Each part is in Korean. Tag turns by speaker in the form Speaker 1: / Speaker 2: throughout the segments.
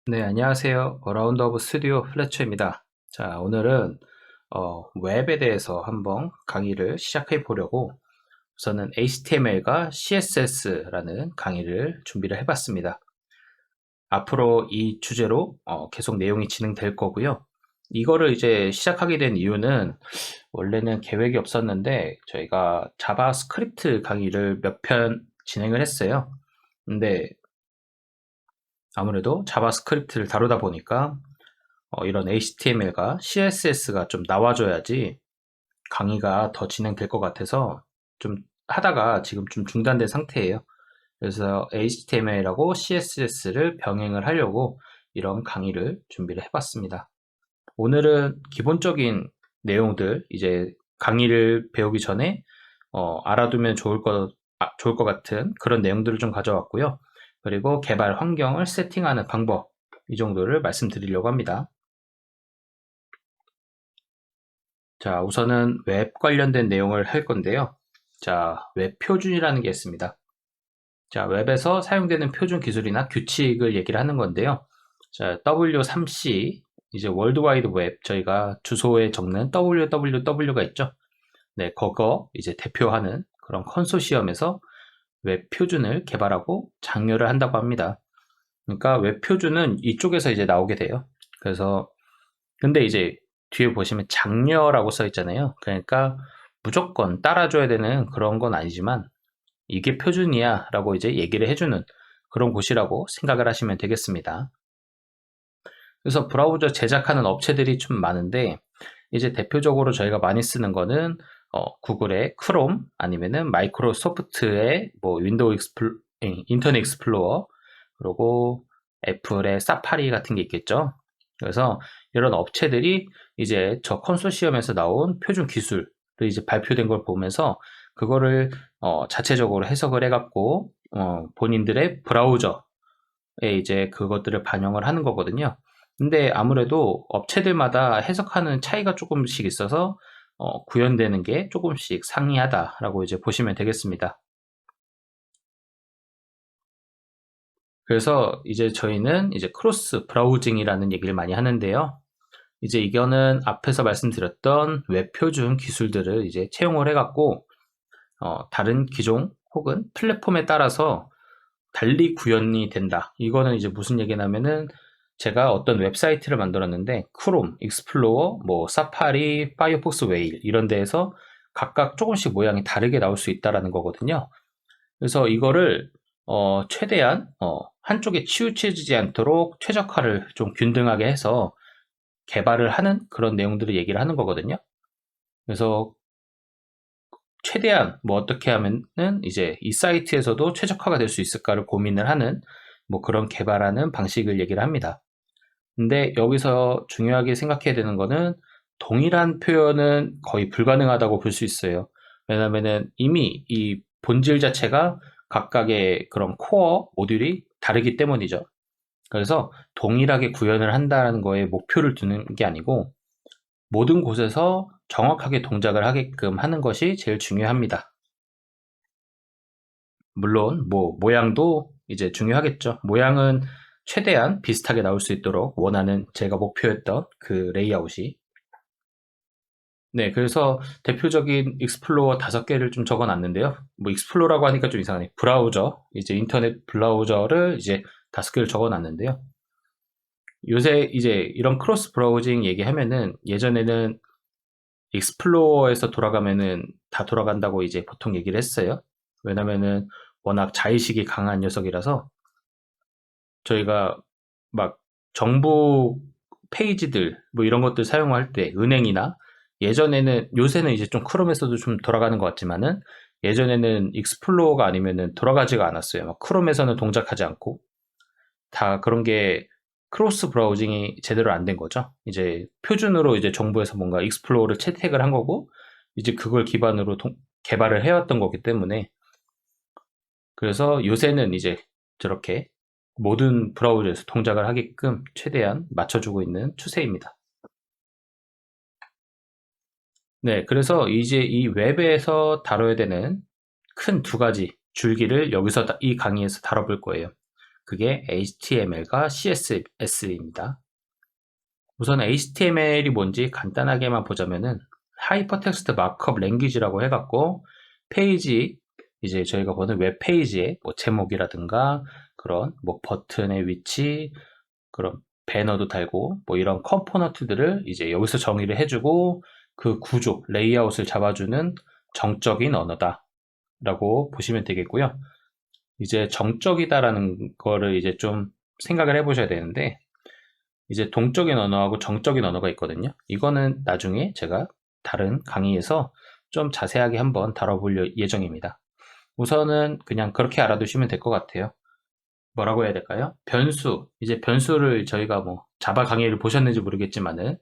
Speaker 1: 네, 안녕하세요. 어라운드 오브 스튜디오 플래처입니다. 자, 오늘은 웹에 대해서 한번 강의를 시작해 보려고 우선은 HTML과 CSS라는 강의를 준비를 해봤습니다. 앞으로 이 주제로 계속 내용이 진행될 거고요. 이거를 이제 시작하게 된 이유는 원래는 계획이 없었는데 저희가 자바스크립트 강의를 몇 편 진행을 했어요. 근데 아무래도 자바스크립트를 다루다 보니까 이런 HTML과 CSS가 좀 나와줘야지 강의가 더 진행될 것 같아서 좀 하다가 지금 좀 중단된 상태예요. 그래서 HTML하고 CSS를 병행을 하려고 이런 강의를 준비를 해봤습니다. 오늘은 기본적인 내용들, 이제 강의를 배우기 전에 알아두면 좋을 것 같은 그런 내용들을 좀 가져왔고요. 그리고 개발 환경을 세팅하는 방법, 이 정도를 말씀드리려고 합니다. 자, 우선은 웹 관련된 내용을 할 건데요. 자, 웹 표준이라는 게 있습니다. 자, 웹에서 사용되는 표준 기술이나 규칙을 얘기를 하는 건데요. 자, W3C, 이제 월드와이드 웹, 저희가 주소에 적는 www가 있죠. 네, 그거 이제 대표하는 그런 컨소시엄에서 웹 표준을 개발하고 장려를 한다고 합니다. 그러니까 웹 표준은 이쪽에서 이제 나오게 돼요. 그래서 근데 이제 뒤에 보시면 장려라고 써 있잖아요. 그러니까 무조건 따라줘야 되는 그런 건 아니지만 이게 표준이야 라고 이제 얘기를 해주는 그런 곳이라고 생각을 하시면 되겠습니다. 그래서 브라우저 제작하는 업체들이 좀 많은데 이제 대표적으로 저희가 많이 쓰는 거는 구글의 크롬 아니면은 마이크로소프트의 뭐 윈도우 인터넷 익스플로어 그리고 애플의 사파리 같은 게 있겠죠. 그래서 이런 업체들이 이제 저 컨소시엄에서 나온 표준 기술을 이제 발표된 걸 보면서 그거를 자체적으로 해석을 해갖고 본인들의 브라우저에 이제 그것들을 반영을 하는 거거든요. 근데 아무래도 업체들마다 해석하는 차이가 조금씩 있어서 구현되는 게 조금씩 상이하다라고 이제 보시면 되겠습니다. 그래서 이제 저희는 이제 크로스 브라우징이라는 얘기를 많이 하는데요. 이제 이거는 앞에서 말씀드렸던 웹 표준 기술들을 이제 채용을 해갖고 다른 기종 혹은 플랫폼에 따라서 달리 구현이 된다. 이거는 이제 무슨 얘기냐면은 제가 어떤 웹사이트를 만들었는데 크롬, 익스플로어, 뭐 사파리, 파이어폭스 웨일 이런 데에서 각각 조금씩 모양이 다르게 나올 수 있다라는 거거든요. 그래서 이거를 최대한 한쪽에 치우쳐지지 않도록 최적화를 좀 균등하게 해서 개발을 하는 그런 내용들을 얘기를 하는 거거든요. 그래서 최대한 뭐 어떻게 하면은 이제 이 사이트에서도 최적화가 될 수 있을까를 고민을 하는 뭐 그런 개발하는 방식을 얘기를 합니다. 근데 여기서 중요하게 생각해야 되는 거는 동일한 표현은 거의 불가능하다고 볼 수 있어요. 왜냐면은 이미 이 본질 자체가 각각의 그런 코어 모듈이 다르기 때문이죠. 그래서 동일하게 구현을 한다는 거에 목표를 두는 게 아니고 모든 곳에서 정확하게 동작을 하게끔 하는 것이 제일 중요합니다. 물론 뭐 모양도 이제 중요하겠죠. 모양은 최대한 비슷하게 나올 수 있도록 원하는 제가 목표했던 그 레이아웃이. 네, 그래서 대표적인 익스플로어 5개를 좀 적어놨는데요. 뭐 익스플로어라고 하니까 좀 이상하네. 브라우저, 이제 인터넷 브라우저를 이제 5개를 적어놨는데요. 요새 이제 이런 크로스 브라우징 얘기하면은 예전에는 익스플로어에서 돌아가면은 다 돌아간다고 이제 보통 얘기를 했어요. 왜냐면은 워낙 자의식이 강한 녀석이라서 저희가 막 정부 페이지들 뭐 이런 것들 사용할 때 은행이나 예전에는 요새는 이제 좀 크롬에서도 좀 돌아가는 것 같지만은 예전에는 익스플로어가 아니면은 돌아가지가 않았어요. 막 크롬에서는 동작하지 않고 다 그런 게 크로스 브라우징이 제대로 안 된 거죠. 이제 표준으로 이제 정부에서 뭔가 익스플로어를 채택을 한 거고 이제 그걸 기반으로 개발을 해왔던 거기 때문에 그래서 요새는 이제 저렇게 모든 브라우저에서 동작을 하게끔 최대한 맞춰주고 있는 추세입니다. 네, 그래서 이제 이 웹에서 다뤄야 되는 큰 두 가지 줄기를 여기서 이 강의에서 다뤄볼 거예요. 그게 HTML과 CSS입니다. 우선 HTML이 뭔지 간단하게만 보자면은 하이퍼텍스트 마크업 랭귀지라고 해갖고 페이지, 이제 저희가 보는 웹페이지의 뭐 제목이라든가 그런 뭐 버튼의 위치, 그런 배너도 달고 뭐 이런 컴포넌트들을 이제 여기서 정의를 해주고 그 구조, 레이아웃을 잡아주는 정적인 언어다 라고 보시면 되겠고요. 이제 정적이다라는 거를 이제 좀 생각을 해보셔야 되는데, 이제 동적인 언어하고 정적인 언어가 있거든요. 이거는 나중에 제가 다른 강의에서 좀 자세하게 한번 다뤄볼 예정입니다. 우선은 그냥 그렇게 알아두시면 될 것 같아요. 뭐라고 해야 될까요? 변수. 이제 변수를 저희가 뭐 자바 강의를 보셨는지 모르겠지만은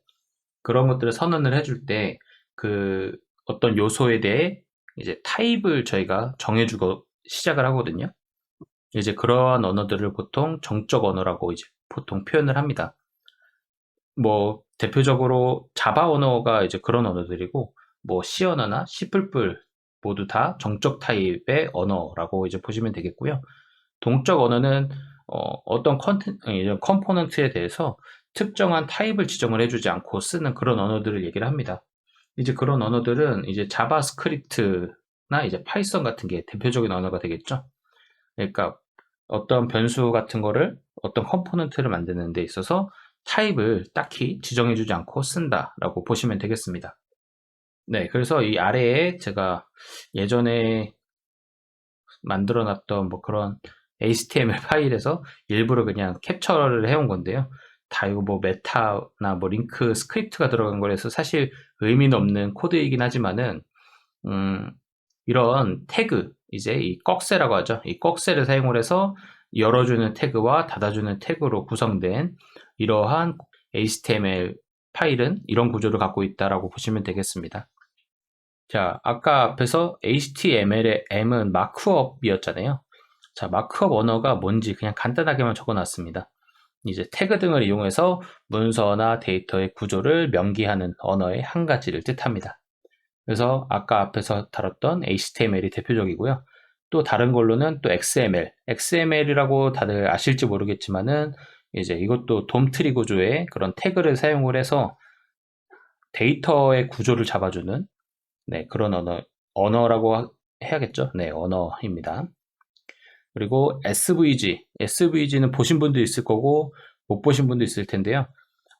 Speaker 1: 그런 것들을 선언을 해줄 때 그 어떤 요소에 대해 이제 타입을 저희가 정해주고 시작을 하거든요. 이제 그러한 언어들을 보통 정적 언어라고 이제 보통 표현을 합니다. 뭐 대표적으로 자바 언어가 이제 그런 언어들이고, 뭐 C 언어나 C++ 모두 다 정적 타입의 언어라고 이제 보시면 되겠고요. 동적 언어는 어떤 컴포넌트에 대해서 특정한 타입을 지정을 해주지 않고 쓰는 그런 언어들을 얘기를 합니다. 이제 그런 언어들은 이제 자바스크립트나 이제 파이썬 같은 게 대표적인 언어가 되겠죠. 그러니까 어떤 변수 같은 거를 어떤 컴포넌트를 만드는 데 있어서 타입을 딱히 지정해주지 않고 쓴다라고 보시면 되겠습니다. 네, 그래서 이 아래에 제가 예전에 만들어놨던 뭐 그런 HTML 파일에서 일부러 그냥 캡처를 해온 건데요. 다 이거 뭐 메타나 뭐 링크 스크립트가 들어간 거라서 사실 의미는 없는 코드이긴 하지만은 이런 태그, 이제 이 꺽쇠라고 하죠. 이 꺽쇠를 사용을 해서 열어주는 태그와 닫아주는 태그로 구성된 이러한 HTML 파일은 이런 구조를 갖고 있다라고 보시면 되겠습니다. 자, 아까 앞에서 HTML의 M은 마크업이었잖아요. 자, 마크업 언어가 뭔지 그냥 간단하게만 적어놨습니다. 이제 태그 등을 이용해서 문서나 데이터의 구조를 명기하는 언어의 한 가지를 뜻합니다. 그래서 아까 앞에서 다뤘던 HTML이 대표적이고요. 또 다른 걸로는 또 XML, XML이라고 다들 아실지 모르겠지만은 이제 이것도 돔트리 구조의 그런 태그를 사용을 해서 데이터의 구조를 잡아주는, 네, 그런 언어라고 해야겠죠. 네, 언어입니다. 그리고 SVG는 보신 분도 있을 거고 못 보신 분도 있을 텐데요.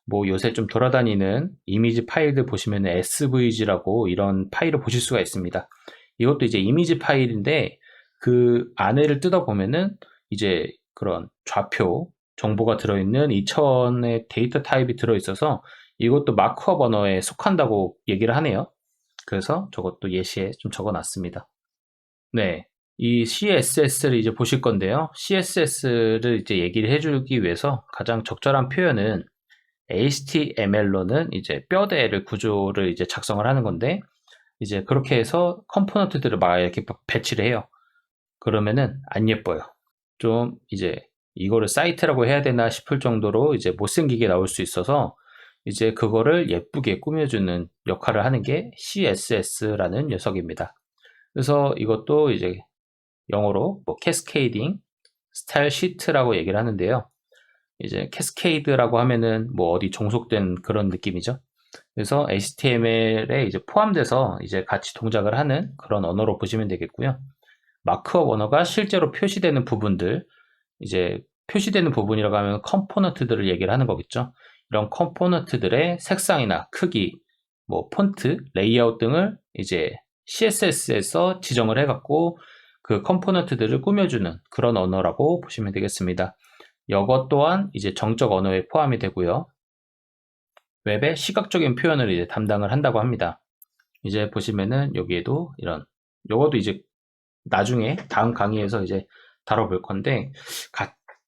Speaker 1: 뭐 요새 좀 돌아다니는 이미지 파일들 보시면 SVG라고 이런 파일을 보실 수가 있습니다. 이것도 이제 이미지 파일인데 그 안에를 뜯어보면은 이제 그런 좌표 정보가 들어있는 2000의 데이터 타입이 들어있어서 이것도 마크업 언어에 속한다고 얘기를 하네요. 그래서 저것도 예시에 좀 적어놨습니다. 네. 이 CSS를 이제 보실 건데요. CSS를 이제 얘기를 해주기 위해서 가장 적절한 표현은 HTML로는 이제 뼈대를 구조를 이제 작성을 하는 건데, 이제 그렇게 해서 컴포넌트들을 막 이렇게 배치를 해요. 그러면은 안 예뻐요. 좀 이제 이거를 사이트라고 해야 되나 싶을 정도로 이제 못생기게 나올 수 있어서 이제 그거를 예쁘게 꾸며주는 역할을 하는 게 CSS라는 녀석입니다. 그래서 이것도 이제 영어로 뭐 캐스케이딩 스타일 시트라고 얘기를 하는데요. 이제 캐스케이드라고 하면은 뭐 어디 종속된 그런 느낌이죠. 그래서 HTML에 이제 포함돼서 이제 같이 동작을 하는 그런 언어로 보시면 되겠고요. 마크업 언어가 실제로 표시되는 부분들, 이제 표시되는 부분이라고 하면 컴포넌트들을 얘기를 하는 거겠죠. 이런 컴포넌트들의 색상이나 크기, 뭐 폰트, 레이아웃 등을 이제 CSS에서 지정을 해갖고 그 컴포넌트들을 꾸며주는 그런 언어라고 보시면 되겠습니다. 이것 또한 이제 정적 언어에 포함이 되고요. 웹의 시각적인 표현을 이제 담당을 한다고 합니다. 이제 보시면은 여기에도 이런, 요것도 이제 나중에 다음 강의에서 이제 다뤄볼 건데,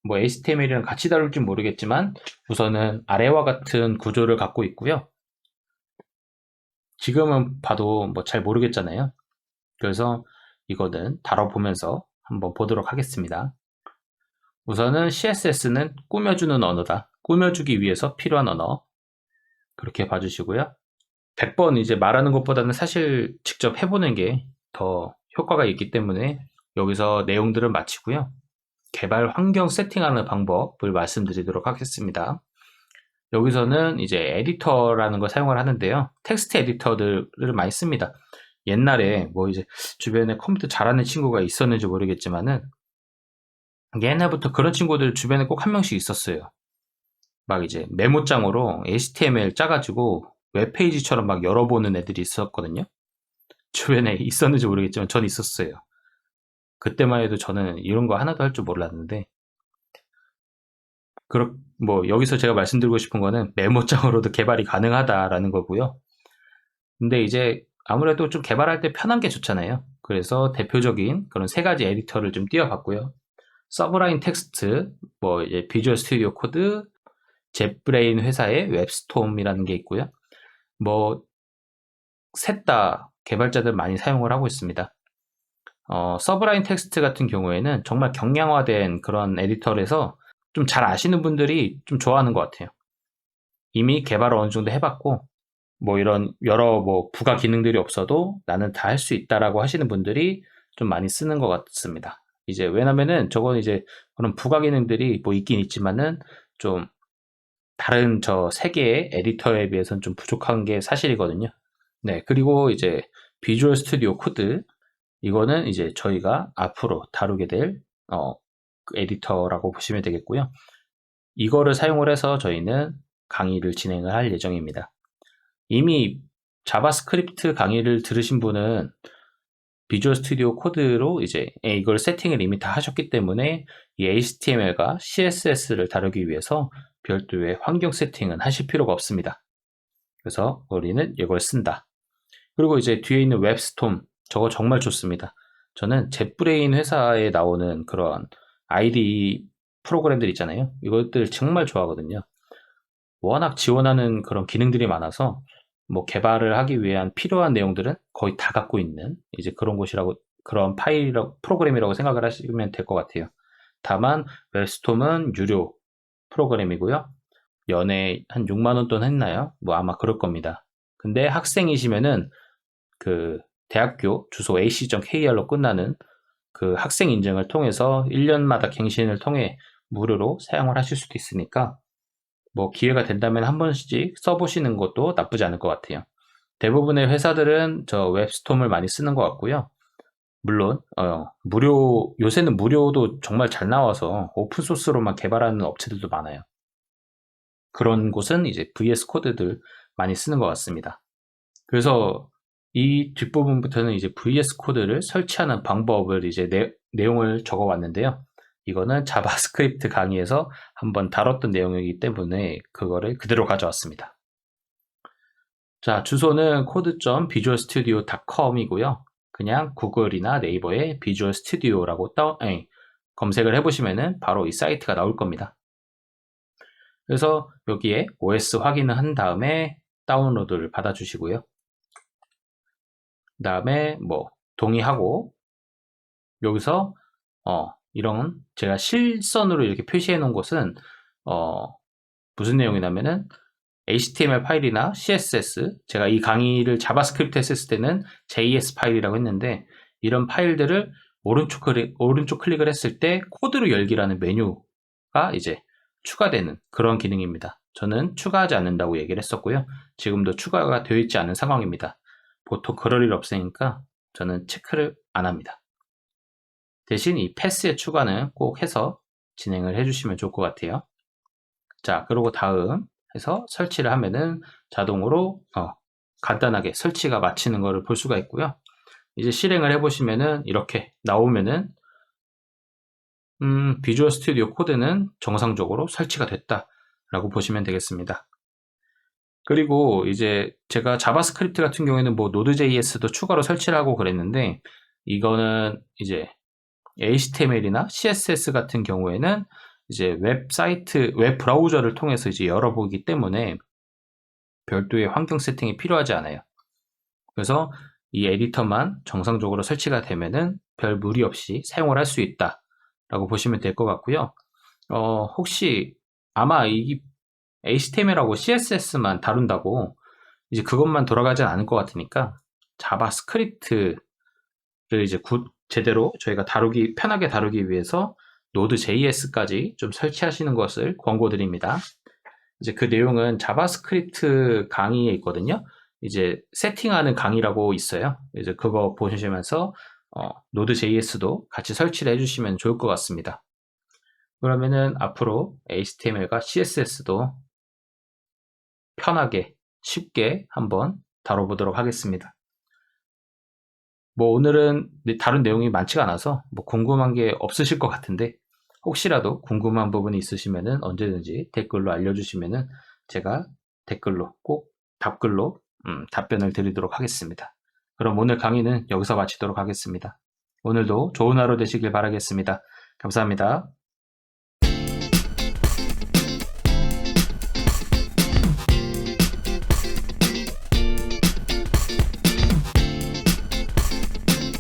Speaker 1: 뭐 HTML이랑 같이 다룰지 모르겠지만 우선은 아래와 같은 구조를 갖고 있고요. 지금은 봐도 뭐 잘 모르겠잖아요. 그래서 이거는 다뤄보면서 한번 보도록 하겠습니다. 우선은 CSS는 꾸며주는 언어다. 꾸며주기 위해서 필요한 언어. 그렇게 봐주시고요. 100번 이제 말하는 것보다는 사실 직접 해보는 게 더 효과가 있기 때문에 여기서 내용들을 마치고요. 개발 환경 세팅하는 방법을 말씀드리도록 하겠습니다. 여기서는 이제 에디터라는 걸 사용을 하는데요. 텍스트 에디터들을 많이 씁니다. 옛날에 뭐 이제 주변에 컴퓨터 잘하는 친구가 있었는지 모르겠지만은 옛날부터 그런 친구들 주변에 꼭 한 명씩 있었어요. 막 이제 메모장으로 HTML 짜가지고 웹페이지처럼 막 열어보는 애들이 있었거든요. 주변에 있었는지 모르겠지만 전 있었어요. 그때만 해도 저는 이런 거 하나도 할 줄 몰랐는데 뭐 여기서 제가 말씀드리고 싶은 거는 메모장으로도 개발이 가능하다라는 거고요. 근데 이제 아무래도 좀 개발할 때 편한 게 좋잖아요. 그래서 대표적인 그런 세 가지 에디터를 좀 띄워봤고요. 서브라인 텍스트, 뭐 이제 비주얼 스튜디오 코드, 젯브레인 회사의 웹스톰이라는 게 있고요. 뭐 셋 다 개발자들 많이 사용을 하고 있습니다. 서브라인 텍스트 같은 경우에는 정말 경량화된 그런 에디터라서 좀 잘 아시는 분들이 좀 좋아하는 것 같아요. 이미 개발을 어느 정도 해봤고 뭐 이런 여러 뭐 부가 기능들이 없어도 나는 다 할 수 있다라고 하시는 분들이 좀 많이 쓰는 것 같습니다. 이제 왜냐면은 저건 이제 그런 부가 기능들이 뭐 있긴 있지만은 좀 다른 저 세 개의 에디터에 비해서는 좀 부족한 게 사실이거든요. 네, 그리고 이제 비주얼 스튜디오 코드 이거는 이제 저희가 앞으로 다루게 될 그 에디터라고 보시면 되겠고요. 이거를 사용을 해서 저희는 강의를 진행을 할 예정입니다. 이미 자바스크립트 강의를 들으신 분은 비주얼 스튜디오 코드로 이제 이걸 세팅을 이미 다 하셨기 때문에 이 HTML과 CSS를 다루기 위해서 별도의 환경 세팅은 하실 필요가 없습니다. 그래서 우리는 이걸 쓴다. 그리고 이제 뒤에 있는 웹스톰 저거 정말 좋습니다. 저는 젯브레인 회사에 나오는 그런 IDE 프로그램들 있잖아요. 이것들 정말 좋아하거든요. 워낙 지원하는 그런 기능들이 많아서 뭐 개발을 하기 위한 필요한 내용들은 거의 다 갖고 있는 이제 그런 곳이라고 그런 프로그램이라고 생각을 하시면 될 것 같아요. 다만 웹스톰은 유료 프로그램이고요. 연에 한 6만 원 돈 했나요? 뭐 아마 그럴 겁니다. 근데 학생이시면은 그 대학교 주소 ac.kr로 끝나는 그 학생 인증을 통해서 1년마다 갱신을 통해 무료로 사용을 하실 수도 있으니까 뭐 기회가 된다면 한 번씩 써보시는 것도 나쁘지 않을 것 같아요. 대부분의 회사들은 저 웹스톰을 많이 쓰는 것 같고요. 물론 무료 요새는 무료도 정말 잘 나와서 오픈 소스로만 개발하는 업체들도 많아요. 그런 곳은 이제 VS 코드들 많이 쓰는 것 같습니다. 그래서 이 뒷부분부터는 이제 VS 코드를 설치하는 방법을 이제 내용을 적어 왔는데요. 이거는 자바스크립트 강의에서 한번 다뤘던 내용이기 때문에 그거를 그대로 가져왔습니다. 자, 주소는 code.visualstudio.com이고요. 그냥 구글이나 네이버에 비주얼 스튜디오라고 검색을 해보시면은 바로 이 사이트가 나올 겁니다. 그래서 여기에 OS 확인을 한 다음에 다운로드를 받아주시고요. 그 다음에 뭐 동의하고 여기서 이런 제가 실선으로 이렇게 표시해 놓은 것은 무슨 내용이냐면은 HTML 파일이나 CSS 제가 이 강의를 자바스크립트 했을 때는 JS 파일이라고 했는데 이런 파일들을 오른쪽 클릭을 했을 때 코드로 열기라는 메뉴가 이제 추가되는 그런 기능입니다. 저는 추가하지 않는다고 얘기를 했었고요. 지금도 추가가 되어 있지 않은 상황입니다. 보통 그럴 일 없으니까 저는 체크를 안 합니다. 대신 이 패스의 추가는 꼭 해서 진행을 해주시면 좋을 것 같아요. 자, 그리고 다음 해서 설치를 하면은 자동으로 간단하게 설치가 마치는 것을 볼 수가 있고요. 이제 실행을 해보시면은 이렇게 나오면은 비주얼 스튜디오 코드는 정상적으로 설치가 됐다라고 보시면 되겠습니다. 그리고 이제 제가 자바스크립트 같은 경우에는 뭐 노드.js도 추가로 설치를 하고 그랬는데 이거는 이제 HTML이나 CSS 같은 경우에는 이제 웹사이트, 웹 브라우저를 통해서 이제 열어보기 때문에 별도의 환경 세팅이 필요하지 않아요. 그래서 이 에디터만 정상적으로 설치가 되면은 별 무리 없이 사용을 할 수 있다라고 보시면 될 것 같고요. 혹시 아마 이 HTML하고 CSS만 다룬다고 이제 그것만 돌아가진 않을 것 같으니까 자바스크립트 이제 제대로 저희가 편하게 다루기 위해서 Node.js까지 좀 설치하시는 것을 권고드립니다. 이제 그 내용은 자바스크립트 강의에 있거든요. 이제 세팅하는 강의라고 있어요. 이제 그거 보시면서 Node.js도 같이 설치를 해주시면 좋을 것 같습니다. 그러면은 앞으로 HTML과 CSS도 편하게 쉽게 한번 다뤄보도록 하겠습니다. 오늘은 다룬 내용이 많지가 않아서 궁금한 게 없으실 것 같은데, 혹시라도 궁금한 부분이 있으시면은 언제든지 댓글로 알려주시면은 제가 댓글로 꼭 답글로 답변을 드리도록 하겠습니다. 그럼 오늘 강의는 여기서 마치도록 하겠습니다. 오늘도 좋은 하루 되시길 바라겠습니다. 감사합니다.